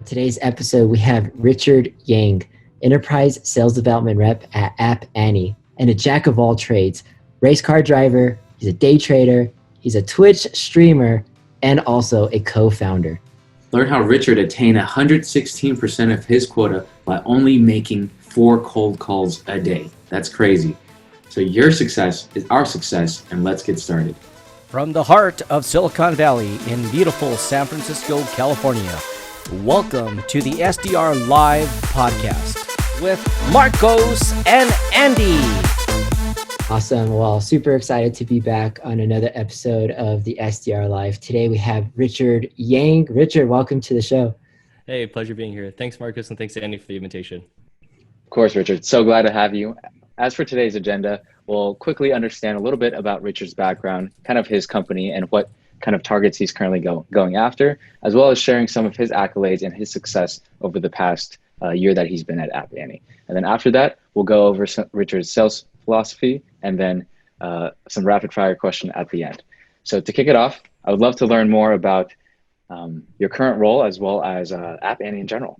Today's episode, we have Richard Yang, Enterprise Sales Development Rep at App Annie, and a jack of all trades. Race car driver, he's a day trader, he's a Twitch streamer, and also a co-founder. Learn how Richard attained 116% of his quota by only making 4 cold calls a day. That's crazy. So your success is our success, and let's get started. From the heart of Silicon Valley in beautiful San Francisco, California, welcome to the SDR Live podcast with Marcos and Andy. Awesome. Well, super excited to be back on another episode of the SDR Live. Today we have Richard Yang. Richard, welcome to the show. Hey, pleasure being here. Thanks, Marcus, and thanks to Andy for the invitation. Of course, Richard. So glad to have you. As for today's agenda, we'll quickly understand a little bit about Richard's background, kind of his company, and what kind of targets he's currently going after, as well as sharing some of his accolades and his success over the past year that he's been at App Annie. And then after that, we'll go over Richard's sales philosophy and then some rapid fire question at the end. So to kick it off, I would love to learn more about your current role as well as App Annie in general.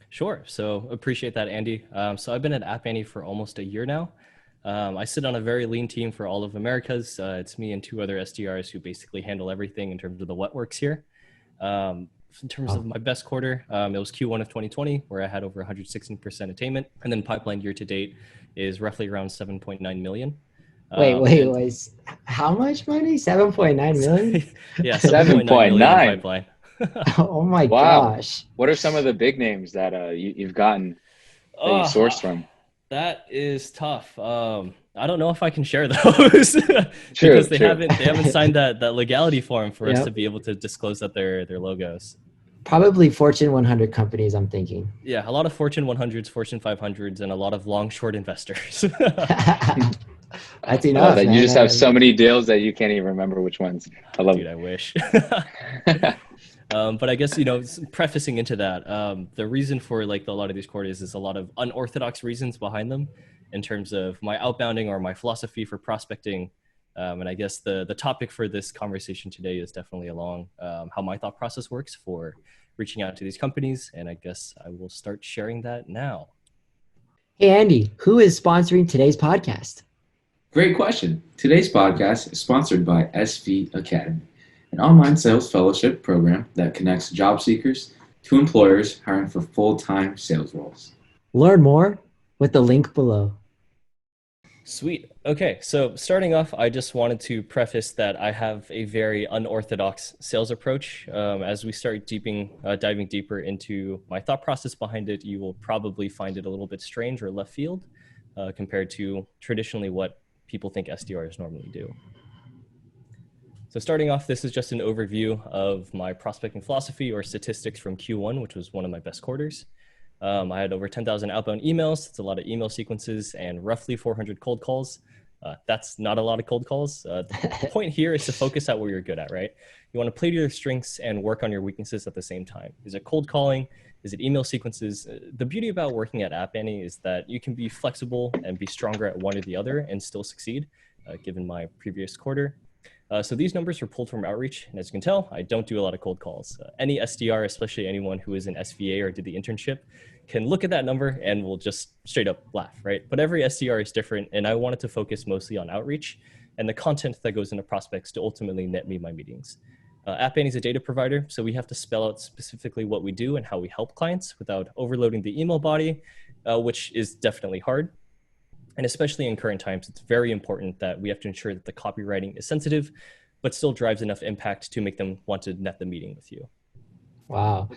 Sure. So appreciate that, Andy. So I've been at App Annie for almost a year now. I sit on a very lean team for all of Americas. It's me and 2 other SDRs who basically handle everything in terms of the what works here. In terms of my best quarter, it was Q1 of 2020, where I had over 116% attainment. And then pipeline year to date is roughly around 7.9 million. Wait, how much money? 7.9 million? Yeah, 7.9 million pipeline. Oh my Wow. gosh. What are some of the big names that you've gotten that you sourced from? That is tough. I don't know if I can share those because they haven't signed that legality form for us to be able to disclose that their logos. Probably Fortune 100 companies, I'm thinking. Yeah, a lot of Fortune 100s, Fortune 500s, and a lot of long short investors. That's enough. You just have so many deals that you can't even remember which ones. I love Dude, it. I wish. But I guess, prefacing into that, the reason for like a lot of these quarters is a lot of unorthodox reasons behind them in terms of my outbounding or my philosophy for prospecting. And I guess the topic for this conversation today is definitely along how my thought process works for reaching out to these companies. And I guess I will start sharing that now. Hey, Andy, who is sponsoring today's podcast? Great question. Today's podcast is sponsored by SV Academy, an online sales fellowship program that connects job seekers to employers hiring for full-time sales roles. Learn more with the link below. Sweet. Okay, so starting off, I just wanted to preface that I have a very unorthodox sales approach. As we start diving deeper into my thought process behind it, you will probably find it a little bit strange or left field compared to traditionally what people think SDRs normally do. So starting off, this is just an overview of my prospecting philosophy or statistics from Q1, which was one of my best quarters. I had over 10,000 outbound emails. It's a lot of email sequences and roughly 400 cold calls. That's not a lot of cold calls. The point here is to focus at what you're good at, right? You want to play to your strengths and work on your weaknesses at the same time. Is it cold calling? Is it email sequences? The beauty about working at App Annie is that you can be flexible and be stronger at one or the other and still succeed, given my previous quarter. So these numbers were pulled from outreach, and as you can tell, I don't do a lot of cold calls. Any SDR, especially anyone who is an SVA or did the internship, can look at that number and will just straight up laugh, right? But every SDR is different, and I wanted to focus mostly on outreach and the content that goes into prospects to ultimately net me my meetings. App Annie is a data provider, so we have to spell out specifically what we do and how we help clients without overloading the email body, which is definitely hard. And especially in current times, it's very important that we have to ensure that the copywriting is sensitive, but still drives enough impact to make them want to net the meeting with you. Wow.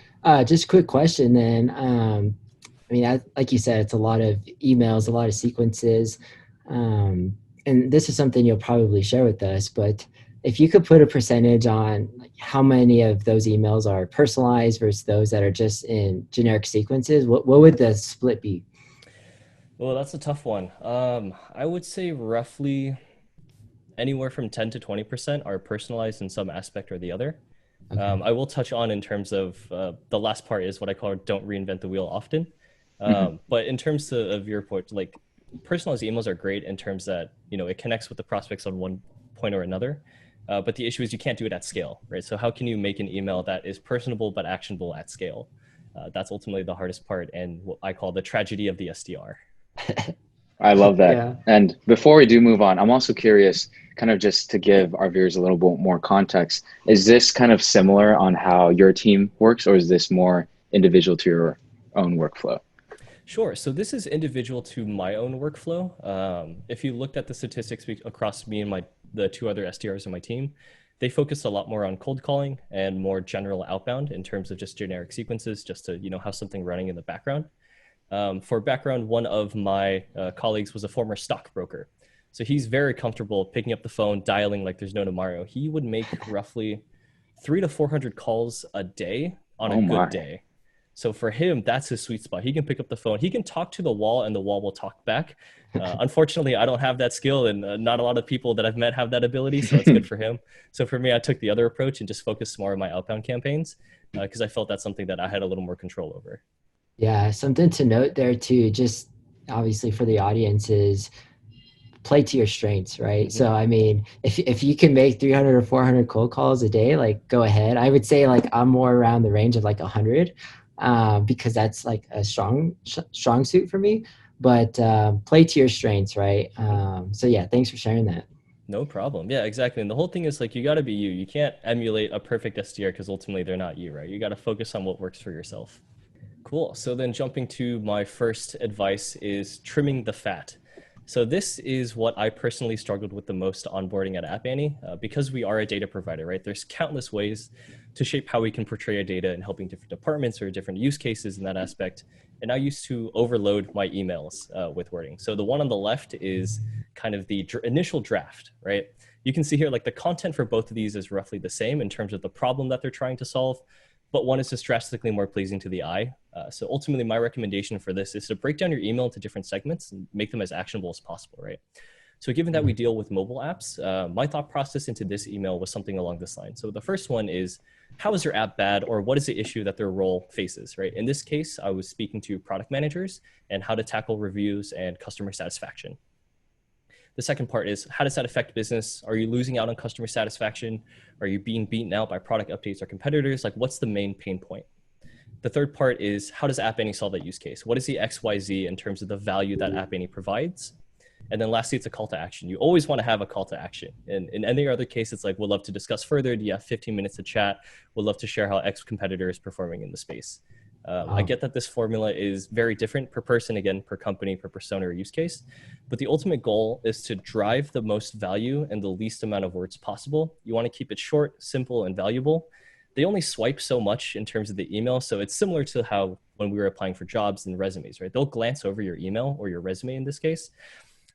Just a quick question then. Like you said, it's a lot of emails, a lot of sequences. And this is something you'll probably share with us, but if you could put a percentage on how many of those emails are personalized versus those that are just in generic sequences, what would the split be? Well, that's a tough one. I would say roughly anywhere from 10 to 20% are personalized in some aspect or the other. Okay. I will touch on in terms of the last part is what I call don't reinvent the wheel often. But in terms of your point, like personalized emails are great in terms that, it connects with the prospects on one point or another. But the issue is you can't do it at scale, right? So how can you make an email that is personable but actionable at scale? That's ultimately the hardest part and what I call the tragedy of the SDR. I love that. Yeah. And before we do move on, I'm also curious, kind of just to give our viewers a little bit more context, is this kind of similar on how your team works, or is this more individual to your own workflow? Sure. So this is individual to my own workflow. If you looked at the statistics across me and the two other SDRs on my team, they focus a lot more on cold calling and more general outbound in terms of just generic sequences, just to have something running in the background. For background, one of my colleagues was a former stockbroker. So he's very comfortable picking up the phone, dialing like there's no tomorrow. He would make roughly 300 to 400 calls a day on a good day. So for him, that's his sweet spot. He can pick up the phone. He can talk to the wall and the wall will talk back. Unfortunately, I don't have that skill, and not a lot of people that I've met have that ability. So it's good for him. So for me, I took the other approach and just focused more on my outbound campaigns because I felt that's something that I had a little more control over. Yeah, something to note there too, just obviously for the audience, is play to your strengths, right? Mm-hmm. So I mean, if you can make 300 or 400 cold calls a day, like go ahead. I would say like I'm more around the range of like 100 because that's like a strong suit for me. But play to your strengths, right? So yeah, thanks for sharing that. No problem. Yeah, exactly. And the whole thing is like, you got to be you. You can't emulate a perfect SDR because ultimately they're not you, right? You got to focus on what works for yourself. Cool. So then jumping to my first advice is trimming the fat. So this is what I personally struggled with the most onboarding at App Annie because we are a data provider, right? There's countless ways to shape how we can portray our data in helping different departments or different use cases in that aspect. And I used to overload my emails with wording. So the one on the left is kind of the initial draft, right? You can see here, like the content for both of these is roughly the same in terms of the problem that they're trying to solve, but one is just drastically more pleasing to the eye. So ultimately, my recommendation for this is to break down your email into different segments and make them as actionable as possible, right? So given that we deal with mobile apps, my thought process into this email was something along this line. So the first one is, how is your app bad, or what is the issue that their role faces, right? In this case, I was speaking to product managers and how to tackle reviews and customer satisfaction. The second part is, how does that affect business? Are you losing out on customer satisfaction? Are you being beaten out by product updates or competitors? Like, what's the main pain point? The third part is, how does App Annie solve that use case? What is the XYZ in terms of the value that App Annie provides? And then lastly, it's a call to action. You always want to have a call to action. And in any other case, it's like, we'd love to discuss further. Do you have 15 minutes to chat? We'd love to share how X competitor is performing in the space. I get that this formula is very different per person, again, per company, per persona or use case, but the ultimate goal is to drive the most value and the least amount of words possible. You want to keep it short, simple, and valuable. They only swipe so much in terms of the email. So it's similar to how when we were applying for jobs and resumes, right? They'll glance over your email or your resume in this case.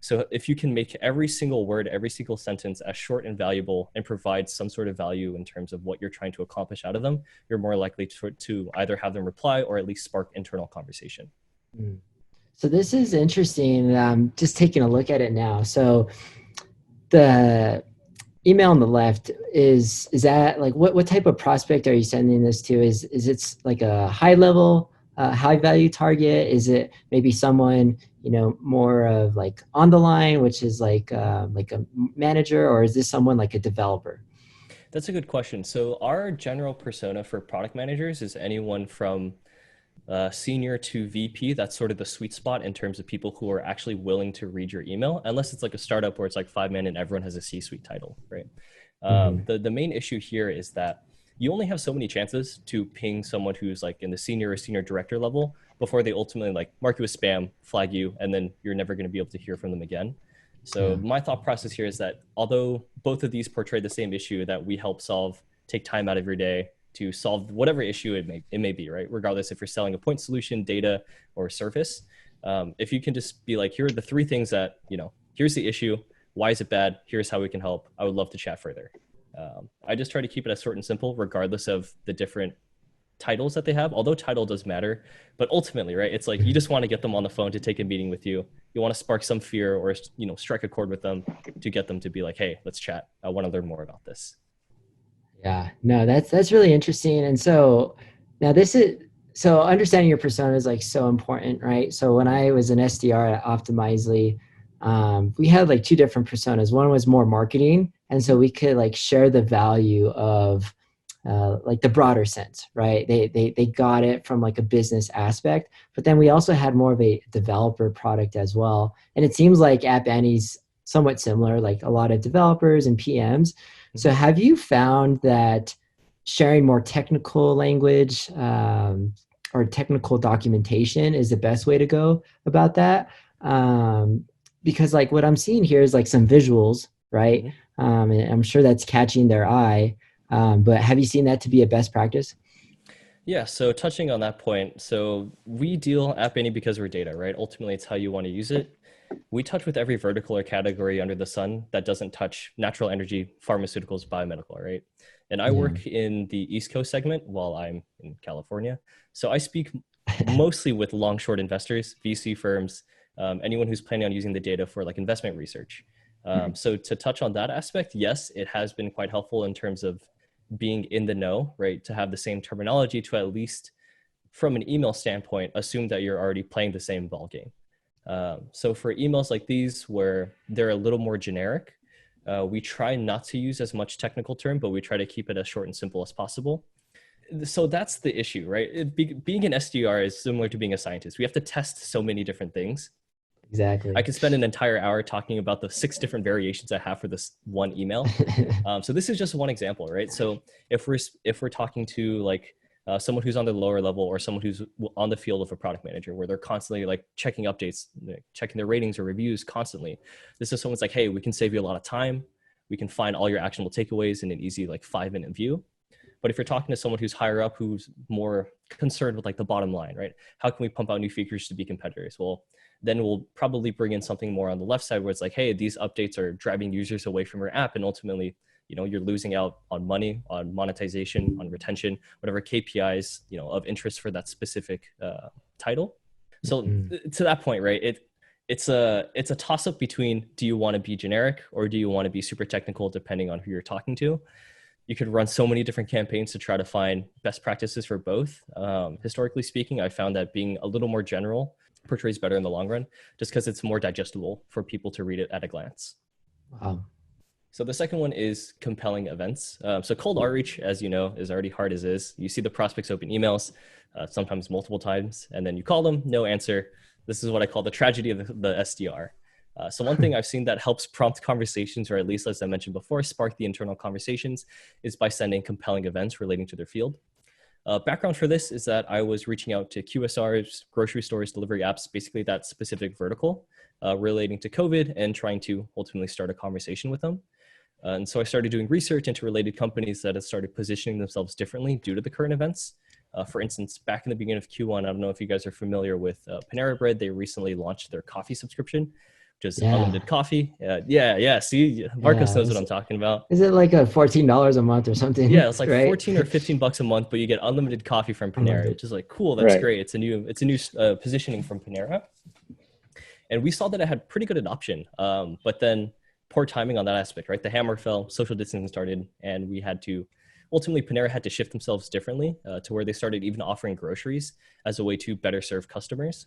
So if you can make every single word, every single sentence as short and valuable and provide some sort of value in terms of what you're trying to accomplish out of them, you're more likely to either have them reply or at least spark internal conversation. So this is interesting. Just taking a look at it now. So the email on the left is that like what type of prospect are you sending this to? Is it like a high level, high value target? Is it maybe someone more of like on the line, which is like a manager, or is this someone like a developer? That's a good question. So our general persona for product managers is anyone from senior to VP. That's sort of the sweet spot in terms of people who are actually willing to read your email, unless it's like a startup where it's like 5 men and everyone has a C-suite title, right? The main issue here is that you only have so many chances to ping someone who's like in the senior or senior director level before they ultimately like mark you as spam, flag you, and then you're never going to be able to hear from them again. So my thought process here is that although both of these portray the same issue that we help solve, take time out of your day to solve whatever issue it may be, right? Regardless if you're selling a point solution, data, or service. If you can just be like, here are the 3 things that, here's the issue. Why is it bad? Here's how we can help. I would love to chat further. I just try to keep it as short and simple, regardless of the different titles that they have, although title does matter. But ultimately, right, it's like you just want to get them on the phone to take a meeting with you. You want to spark some fear or, strike a chord with them to get them to be like, hey, let's chat. I want to learn more about this. Yeah, no, that's really interesting. And so now so understanding your persona is like so important, right? So when I was an SDR at Optimizely, we had like 2 different personas. One was more marketing. And so we could like share the value of like the broader sense, right? They got it from like a business aspect, but then we also had more of a developer product as well. And it seems like App Annie's somewhat similar, like a lot of developers and PMs. So have you found that sharing more technical language or technical documentation is the best way to go about that? Because like what I'm seeing here is like some visuals, right? And I'm sure that's catching their eye. But have you seen that to be a best practice? Yeah, so touching on that point, so we deal App Annie because we're data, right? Ultimately, it's how you want to use it. We touch with every vertical or category under the sun that doesn't touch natural energy, pharmaceuticals, biomedical, right? And I work in the East Coast segment while I'm in California. So I speak mostly with long, short investors, VC firms, anyone who's planning on using the data for like investment research. So to touch on that aspect, yes, it has been quite helpful in terms of being in the know, right? To have the same terminology to at least from an email standpoint, assume that you're already playing the same ball game. So for emails like these, where they're a little more generic, we try not to use as much technical term, but we try to keep it as short and simple as possible. So that's the issue, right? Being an SDR is similar to being a scientist. We have to test so many different things. Exactly. I could spend an entire hour talking about the 6 different variations I have for this one email. So this is just one example, right? So if we're talking to like someone who's on the lower level or someone who's on the field of a product manager, where they're constantly like checking updates, checking their ratings or reviews constantly. This is someone's like, hey, we can save you a lot of time. We can find all your actionable takeaways in an easy like 5-minute view. But if you're talking to someone who's higher up, who's more concerned with like the bottom line, right? How can we pump out new features to be competitors? Well, then we'll probably bring in something more on the left side where it's like, hey, these updates are driving users away from your app. And ultimately, you're losing out on money, on monetization, on retention, whatever KPIs, of interest for that specific title. So to that point, right, it's a toss up between, do you want to be generic or do you want to be super technical depending on who you're talking to? You could run so many different campaigns to try to find best practices for both. Historically speaking, I found that being a little more general portrays better in the long run, just because it's more digestible for people to read it at a glance. Wow. So the second one is compelling events. So cold outreach, as you know, is already hard as is. You see the prospects open emails, sometimes multiple times, and then you call them, no answer. This is what I call the tragedy of the SDR. So one thing I've seen that helps prompt conversations, or at least, as I mentioned before, spark the internal conversations, is by sending compelling events relating to their field. Background for this is that I was reaching out to QSRs, grocery stores, delivery apps, basically that specific vertical relating to COVID, and trying to ultimately start a conversation with them. And so I started doing research into related companies that had started positioning themselves differently due to the current events. For instance, back in the beginning of Q1, I don't know if you guys are familiar with Panera Bread. They recently launched their coffee subscription, which is unlimited coffee. See, Marcos knows what I'm talking about. Is it like a $14 a month or something? Yeah, it's like right? 14 or 15 bucks a month, but you get unlimited coffee from Panera, which is like, cool, that's great. It's a new positioning from Panera. And we saw that it had pretty good adoption, but then poor timing on that aspect, right? The hammer fell, social distancing started, and ultimately Panera had to shift themselves differently to where they started even offering groceries as a way to better serve customers.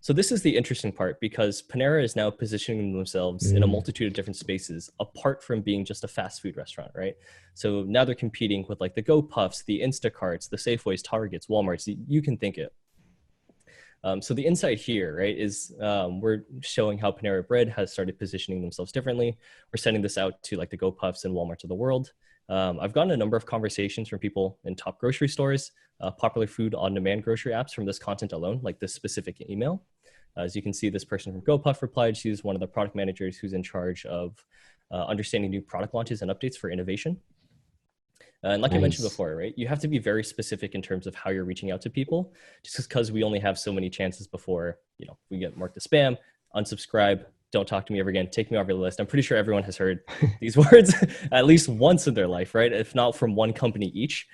So this is the interesting part, because Panera is now positioning themselves in a multitude of different spaces apart from being just a fast food restaurant, right? So now they're competing with like the Go Puffs, the Instacarts, the Safeways, Targets, Walmarts, you can think it. So the insight here, right, is we're showing how Panera Bread has started positioning themselves differently. We're sending this out to like the Go Puffs and Walmarts of the world. I've gotten a number of conversations from people in top grocery stores, popular food on-demand grocery apps from this content alone, like this specific email. As you can see, this person from GoPuff replied. She's one of the product managers who's in charge of understanding new product launches and updates for innovation. And like I mentioned before, right, you have to be very specific in terms of how you're reaching out to people, just because we only have so many chances before, we get marked as spam, unsubscribe, don't talk to me ever again, take me off your list. I'm pretty sure everyone has heard these words at least once in their life, right? If not from one company each.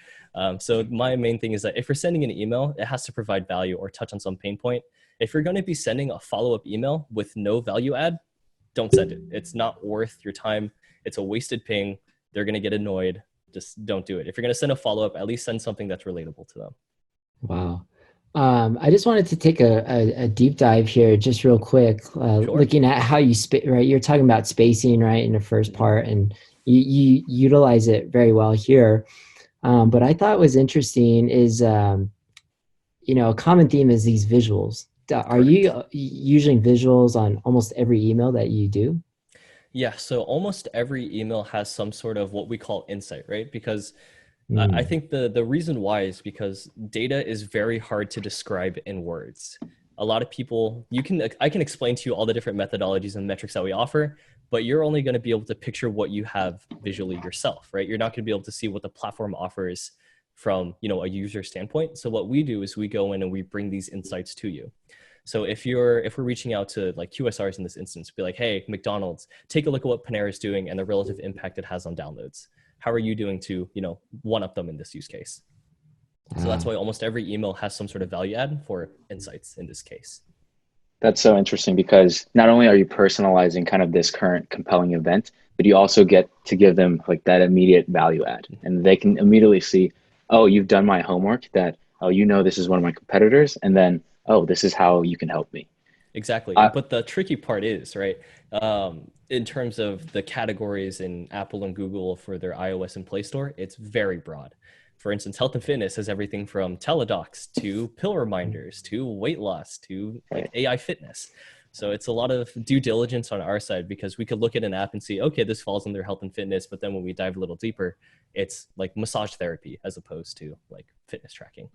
So my main thing is that if you're sending an email, it has to provide value or touch on some pain point. If you're going to be sending a follow-up email with no value add, don't send it. It's not worth your time. It's a wasted ping. They're going to get annoyed. Just don't do it. If you're going to send a follow-up, at least send something that's relatable to them. Wow. I just wanted to take a deep dive here, just real quick, Sure. Looking at how you right? You're talking about spacing, right, in the first part, and you utilize it very well here. But I thought was interesting is, a common theme is these visuals. Are you Correct. using visuals on almost every email that you do? Yeah, so almost every email has some sort of what we call insight, right? Because I Mm. think the reason why is because data is very hard to describe in words. A lot of people, I can explain to you all the different methodologies and metrics that we offer, but you're only going to be able to picture what you have visually yourself, right? You're not going to be able to see what the platform offers from, a user standpoint. So what we do is we go in and we bring these insights to you. So if we're reaching out to like QSRs in this instance, be like, hey, McDonald's, take a look at what Panera is doing and the relative impact it has on downloads. How are you doing to, one up them in this use case? So that's Ah. why almost every email has some sort of value add for insights in this case. That's so interesting because not only are you personalizing kind of this current compelling event, but you also get to give them like that immediate value add. And they can immediately see, oh, you've done my homework, that, oh, this is one of my competitors. And then, oh, this is how you can help me. Exactly. I, But the tricky part is, right, in terms of the categories in Apple and Google for their iOS and Play Store, it's very broad. For instance, health and fitness has everything from teledocs to pill reminders to weight loss to like right. AI fitness. So it's a lot of due diligence on our side because we could look at an app and see, okay, this falls under health and fitness. But then when we dive a little deeper, it's like massage therapy as opposed to like fitness tracking.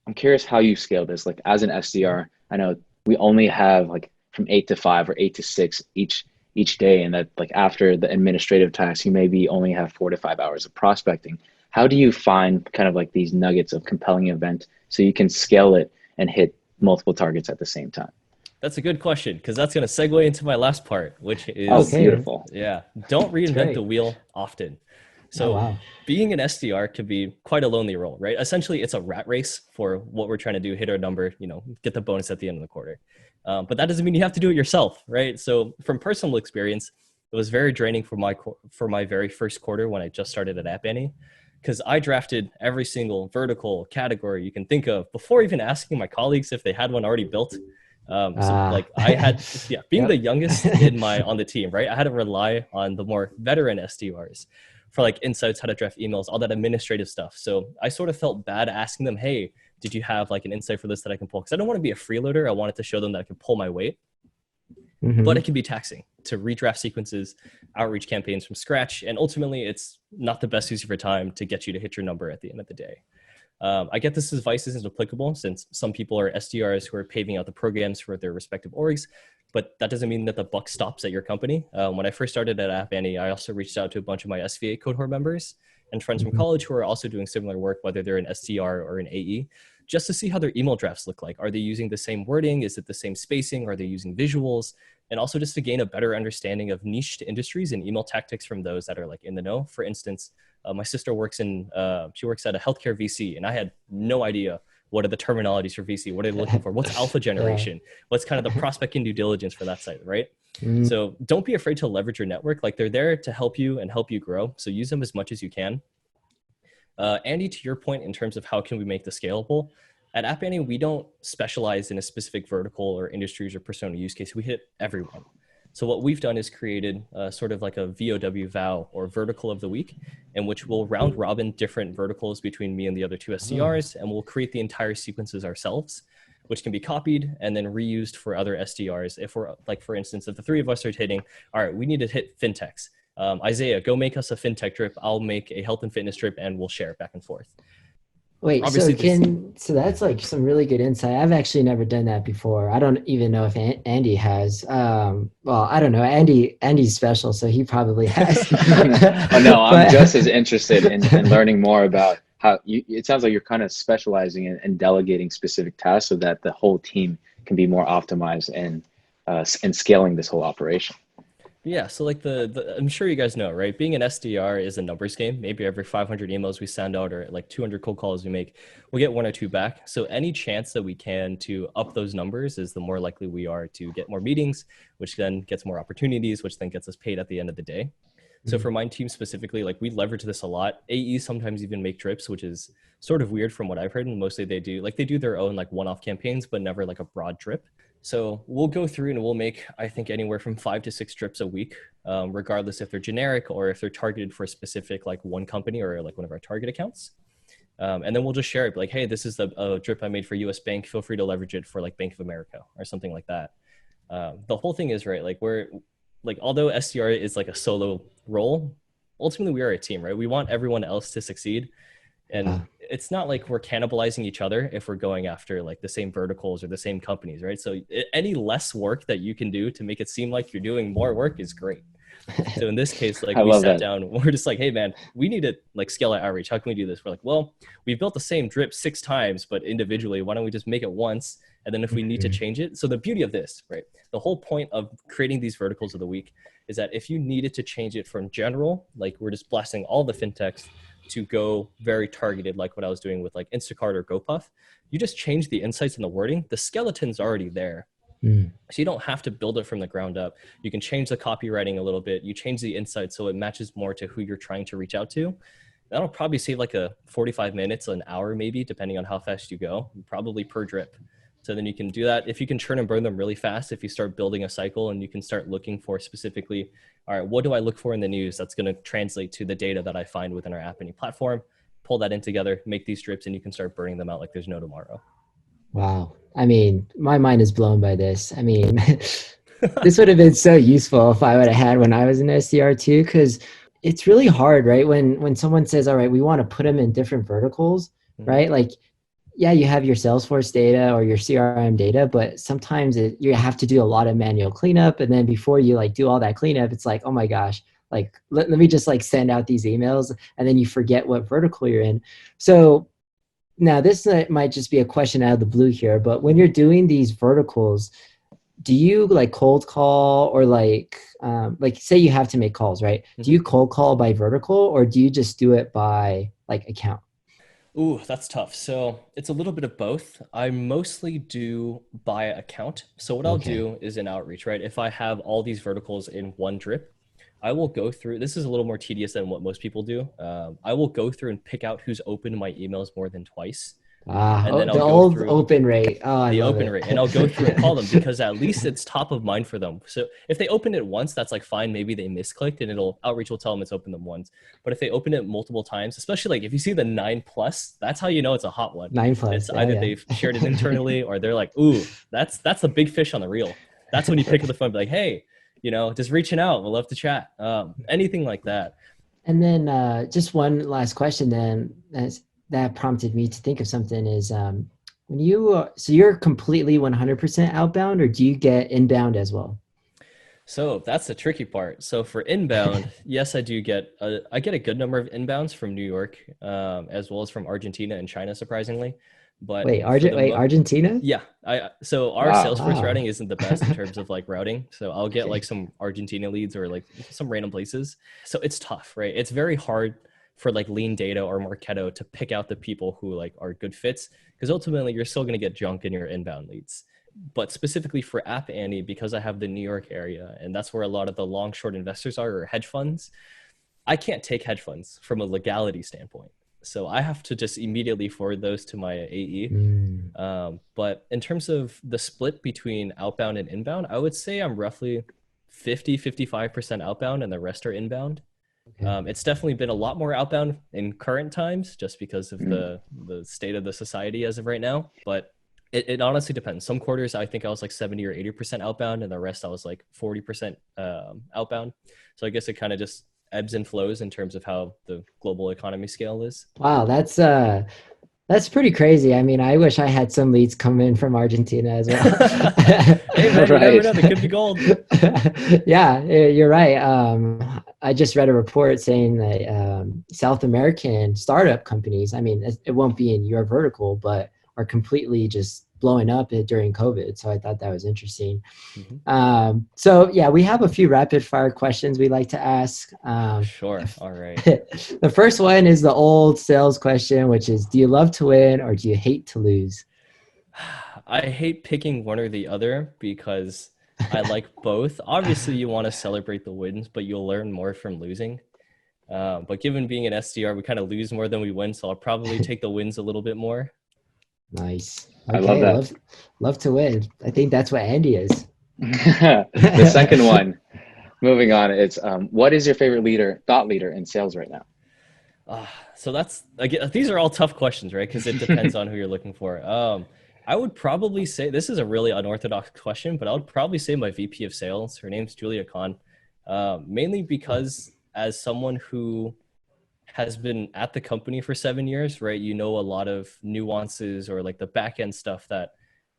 I'm curious how you scale this. Like as an SDR, I know we only have like from 8 to 5 or 8 to 6 each day, and that like after the administrative tasks, you maybe only have 4 to 5 hours of prospecting. How do you find kind of like these nuggets of compelling event so you can scale it and hit multiple targets at the same time? That's a good question because that's going to segue into my last part, which Oh, is, Okay, beautiful. yeah, don't that's reinvent the great. wheel often. Oh, So wow. being an SDR can be quite a lonely role, right? Essentially, it's a rat race for what we're trying to do, hit our number, get the bonus at the end of the quarter. But that doesn't mean you have to do it yourself, right? So from personal experience, it was very draining for my very first quarter when I just started at App Annie because I drafted every single vertical category you can think of before even asking my colleagues if they had one already built. So Ah. like I had, yeah, being the Yep. youngest on the team, right? I had to rely on the more veteran SDRs for like insights, how to draft emails, all that administrative stuff. So I sort of felt bad asking them, hey, did you have like an insight for this that I can pull? Because I don't want to be a freeloader. I wanted to show them that I can pull my weight, but it Hmm. can be taxing to redraft sequences, outreach campaigns from scratch. And ultimately, it's not the best use of your time to get you to hit your number at the end of the day. I get this advice isn't applicable since some people are SDRs who are paving out the programs for their respective orgs, but that doesn't mean that the buck stops at your company. When I first started at App Annie, I also reached out to a bunch of my SVA cohort members and friends from Hmm. college who are also doing similar work, whether they're an SDR or an AE, just to see how their email drafts look like. Are they using the same wording? Is it the same spacing? Are they using visuals? And also just to gain a better understanding of niche industries and email tactics from those that are like in the know. For instance, my sister works she works at a healthcare VC, and I had no idea what are the terminologies for VC, what are they looking for, what's alpha Yeah. generation, what's kind of the prospecting due diligence for that site, right? Mm. So don't be afraid to leverage your network. Like they're there to help you and help you grow. So use them as much as you can. Andy, to your point in terms of how can we make this scalable, at App Annie, we don't specialize in a specific vertical or industries or persona use case. We hit everyone. So what we've done is created sort of like a VOW or vertical of the week, in which we'll round robin different verticals between me and the other two Oh. SDRs, and we'll create the entire sequences ourselves, which can be copied and then reused for other SDRs. If we're like, for instance, if the three of us are hitting, all right, we need to hit fintechs. Isaiah, go make us a fintech trip. I'll make a health and fitness trip, and we'll share it back and forth. Wait, Obviously, this so that's like some really good insight. I've actually never done that before. I don't even know if Andy has. Well, I don't know. Andy's special, so he probably has. Oh no, I'm just as But interested in learning more about how you. It sounds like you're kind of specializing and delegating specific tasks so that the whole team can be more optimized and scaling this whole operation. Yeah, so like I'm sure you guys know, right? Being an SDR is a numbers game. Maybe every 500 emails we send out or like 200 cold calls we make, we'll get one or two back. So any chance that we can to up those numbers is the more likely we are to get more meetings, which then gets more opportunities, which then gets us paid at the end of the day. So for my team specifically, like we leverage this a lot. AEs sometimes even make drips, which is sort of weird from what I've heard. And mostly they do their own like one-off campaigns, but never like a broad drip. So we'll go through and we'll make, I think, anywhere from 5 to 6 drips a week, regardless if they're generic or if they're targeted for a specific like one company or like one of our target accounts. And then we'll just share it like, hey, this is a drip I made for US Bank. Feel free to leverage it for like Bank of America or something like that. The whole thing is, right, like we're like, although SDR is like a solo role, ultimately we are a team, right? We want everyone else to succeed. And it's not like we're cannibalizing each other if we're going after like the same verticals or the same companies, right? So any less work that you can do to make it seem like you're doing more work is great. So in this case, like we sat down, we're just like, hey man, we need to like scale our outreach. How can we do this? We're like, well, we built the same drip 6 times, but individually, why don't we just make it once? And then if we need to change it. So the beauty of this, right? The whole point of creating these verticals of the week is that if you needed to change it from general, like we're just blasting all the fintechs, to go very targeted, like what I was doing with like Instacart or GoPuff, you just change the insights and the wording. The skeleton's already there. So you don't have to build it from the ground up. You can change the copywriting a little bit. You change the insights so it matches more to who you're trying to reach out to. That'll probably save like a 45 minutes, an hour maybe, depending on how fast you go, probably per drip. So then you can do that. If you can churn and burn them really fast, if you start building a cycle and you can start looking for specifically, all right, what do I look for in the news that's going to translate to the data that I find within our app and platform, pull that in together, make these drips, and you can start burning them out like there's no tomorrow. Wow. I mean, my mind is blown by this. I mean, this would have been so useful if I would have had when I was in SDR too, because it's really hard, right? When someone says, all right, we want to put them in different verticals, right? Like, yeah, you have your Salesforce data or your CRM data, but sometimes you have to do a lot of manual cleanup. And then before you like do all that cleanup, it's like, oh my gosh, like, let me just like send out these emails, and then you forget what vertical you're in. So now this might just be a question out of the blue here, but when you're doing these verticals, do you like cold call or like say you have to make calls, right? Do you cold call by vertical or do you just do it by like account? Ooh, that's tough. So it's a little bit of both. I mostly do by account. So what I'll do is in outreach, right? If I have all these verticals in one drip, I will go through, this is a little more tedious than what most people do. I will go through and pick out who's opened my emails more than twice. And then I'll the old open rate. Oh, the open rate. And I'll go through and call them because at least it's top of mind for them. So if they open it once, that's like fine. Maybe they misclicked and outreach will tell them it's opened them once. But if they open it multiple times, especially like if you see the 9+, that's how you know it's a hot one. 9+. It's either they've shared it internally or they're like, ooh, that's the big fish on the reel. That's when you pick up the phone and be like, hey, just reaching out. We'll love to chat. Anything like that. And then just one last question then, that prompted me to think of something is when you, so you're completely 100% outbound or do you get inbound as well? So that's the tricky part. So for inbound, yes, I do get, I get a good number of inbounds from New York as well as from Argentina and China, surprisingly. But Argentina? Yeah. So our Salesforce routing isn't the best in terms of like routing. So I'll get like some Argentina leads or like some random places. So it's tough, right? It's very hard for like Lean Data or Marketo to pick out the people who like are good fits, because ultimately you're still going to get junk in your inbound leads. But specifically for App Annie, because I have the New York area and that's where a lot of the long short investors are, or hedge funds, I can't take hedge funds from a legality standpoint. So I have to just immediately forward those to my AE. But in terms of the split between outbound and inbound, I would say I'm roughly 55% outbound and the rest are inbound. It's definitely been a lot more outbound in current times just because of the state of the society as of right now. But it honestly depends. Some quarters, I think I was like 70 or 80% outbound and the rest I was like 40% outbound. So I guess it kind of just ebbs and flows in terms of how the global economy scale is. Wow, that's pretty crazy. I mean, I wish I had some leads come in from Argentina as well. Hey, man, you never know. They could be gold. Yeah, you're right. I just read a report saying that South American startup companies, I mean, it won't be in your vertical, but are completely just blowing up during COVID. So I thought that was interesting. So yeah, we have a few rapid fire questions we like to ask. Sure. All right. The first one is the old sales question, which is, do you love to win or do you hate to lose? I hate picking one or the other because I like both. Obviously, you want to celebrate the wins, but you'll learn more from losing. But given being an SDR, we kind of lose more than we win, so I'll probably take the wins a little bit more. Nice. I love Okay, that. love to win. I think that's what Andy is. The second one, moving on, it's what is your favorite thought leader in sales right now? So that's, again, these are all tough questions, right? Because it depends on who you're looking for. I would probably say, this is a really unorthodox question, but I would probably say my VP of sales. Her name's Julia Khan. Mainly because as someone who has been at the company for 7 years, right? You know, a lot of nuances or like the back end stuff that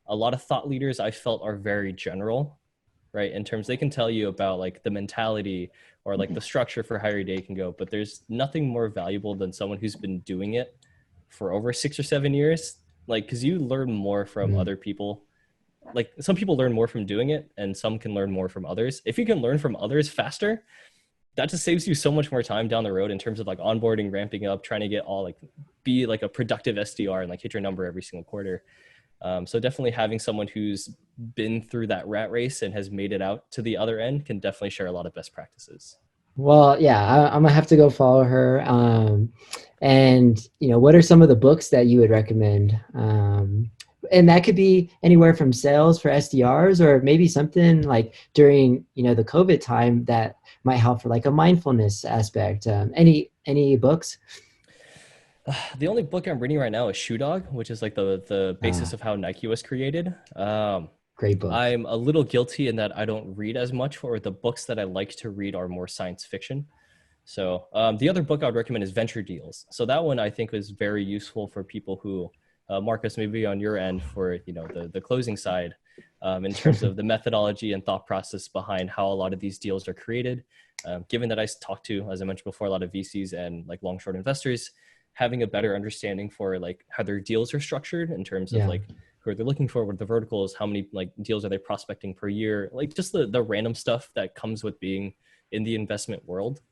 a lot of thought leaders I felt are very general, right? In terms, they can tell you about like the mentality or like the structure for how your day can go, but there's nothing more valuable than someone who's been doing it for over 6 or 7 years. Like, cause you learn more from other people. Like some people learn more from doing it and some can learn more from others. If you can learn from others faster, that just saves you so much more time down the road in terms of like onboarding, ramping up, trying to get all like, be like a productive SDR and like hit your number every single quarter. So definitely having someone who's been through that rat race and has made it out to the other end can definitely share a lot of best practices. Well, yeah, I'm gonna have to go follow her. And what are some of the books that you would recommend? And that could be anywhere from sales for SDRs, or maybe something like during the COVID time that might help for like a mindfulness aspect. Any books? The only book I'm reading right now is Shoe Dog, which is like the basis of how Nike was created. Great book. I'm a little guilty in that I don't read as much, or the books that I like to read are more science fiction. So the other book I would recommend is Venture Deals. So that one I think is very useful for people who, Marcus, maybe on your end for the closing side, in terms of the methodology and thought process behind how a lot of these deals are created. Given that I talk to, as I mentioned before, a lot of VCs and like long short investors, having a better understanding for like how their deals are structured in terms of like who they're looking for, what the verticals, how many like deals are they prospecting per year, like just the random stuff that comes with being in the investment world.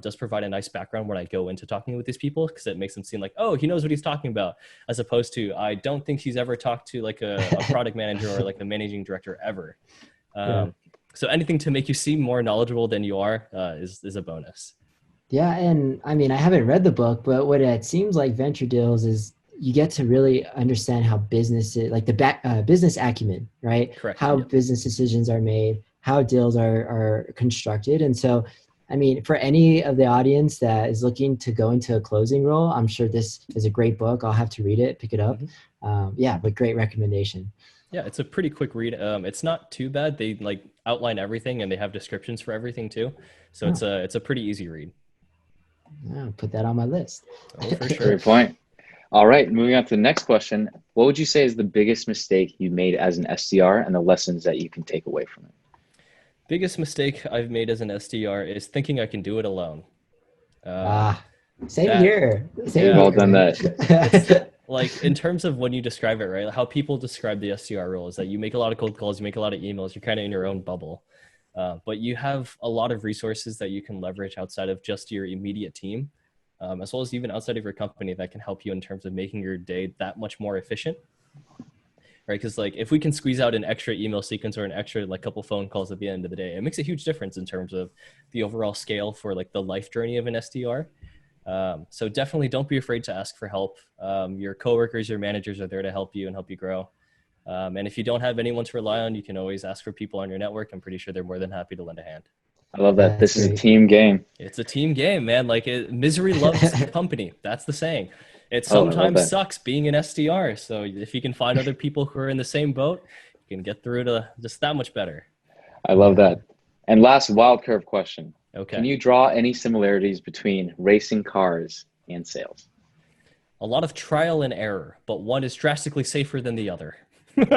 Does provide a nice background when I go into talking with these people, because it makes them seem like, oh, he knows what he's talking about, as opposed to, I don't think he's ever talked to like a product manager or like a managing director ever. So anything to make you seem more knowledgeable than you are is a bonus. Yeah, and I mean, I haven't read the book, but what it seems like Venture Deals is you get to really understand how business is, like the business acumen, right? Correct. How business decisions are made, how deals are constructed. And so, I mean, for any of the audience that is looking to go into a closing role, I'm sure this is a great book. I'll have to read it, pick it up. But great recommendation. Yeah, it's a pretty quick read. It's not too bad. They like outline everything and they have descriptions for everything too. So it's a pretty easy read. I'll put that on my list. Oh, for sure. Great point. All right, moving on to the next question. What would you say is the biggest mistake you made as an SDR and the lessons that you can take away from it? Biggest mistake I've made as an SDR is thinking I can do it alone. Same here. We've all done that. Like in terms of when you describe it, right? How people describe the SDR role is that you make a lot of cold calls, you make a lot of emails, you're kind of in your own bubble. But you have a lot of resources that you can leverage outside of just your immediate team, as well as even outside of your company that can help you in terms of making your day that much more efficient, right? Because like if we can squeeze out an extra email sequence or an extra like couple phone calls at the end of the day, it makes a huge difference in terms of the overall scale for like the life journey of an SDR. So definitely don't be afraid to ask for help. Your coworkers, your managers are there to help you and help you grow. And if you don't have anyone to rely on, you can always ask for people on your network. I'm pretty sure they're more than happy to lend a hand. I love that. This is a team game. It's a team game, man. Like misery loves company. That's the saying. It sometimes sucks being an SDR. So if you can find other people who are in the same boat, you can get through to just that much better. I love that. And last wild curve question. Okay. Can you draw any similarities between racing cars and sales? A lot of trial and error, but one is drastically safer than the other. Love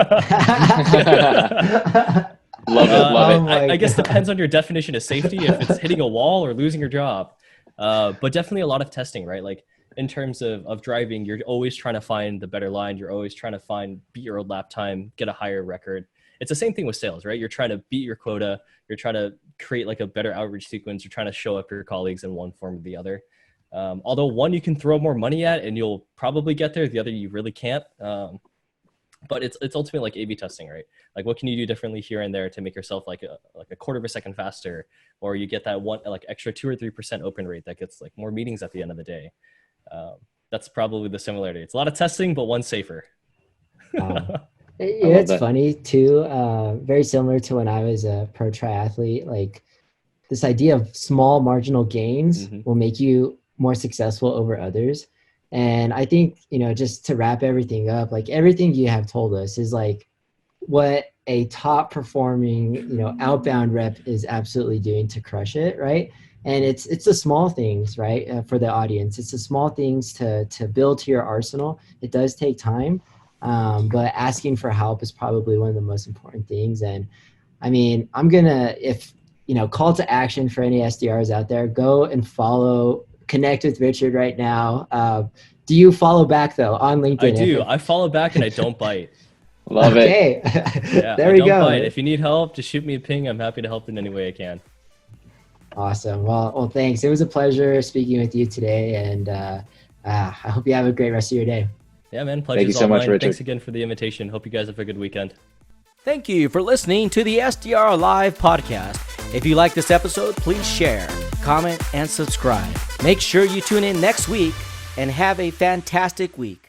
it. I guess depends on your definition of safety, if it's hitting a wall or losing your job. But definitely a lot of testing, right? Like in terms of driving, you're always trying to find the better line. You're always trying to beat your old lap time, get a higher record. It's the same thing with sales, right? You're trying to beat your quota. You're trying to create like a better outreach sequence. You're trying to show up your colleagues in one form or the other. Although one you can throw more money at and you'll probably get there, the other you really can't. But it's ultimately like A/B testing, right? Like what can you do differently here and there to make yourself like a quarter of a second faster, or you get that one like extra 2 or 3% open rate that gets like more meetings at the end of the day. That's probably the similarity. It's a lot of testing, but one safer. It's funny too. Very similar to when I was a pro triathlete. Like this idea of small marginal gains will make you more successful over others. And I think, just to wrap everything up, like everything you have told us is like what a top performing, outbound rep is absolutely doing to crush it, right? And it's the small things, right? For the audience, it's the small things to build to your arsenal. It does take time, but asking for help is probably one of the most important things. And I mean, I'm gonna, if call to action for any SDRs out there, go and connect with Richard right now. Do you follow back though on LinkedIn? I do. I follow back and I don't bite. Love it. Yeah, there we go. Bite. If you need help, just shoot me a ping. I'm happy to help in any way I can. Awesome. Well, thanks. It was a pleasure speaking with you today, and I hope you have a great rest of your day. Yeah, man. Pleasure's Thank you so much, Richard. Thanks again for the invitation. Hope you guys have a good weekend. Thank you for listening to the SDR Live podcast. If you like this episode, please share, comment, and subscribe. Make sure you tune in next week and have a fantastic week.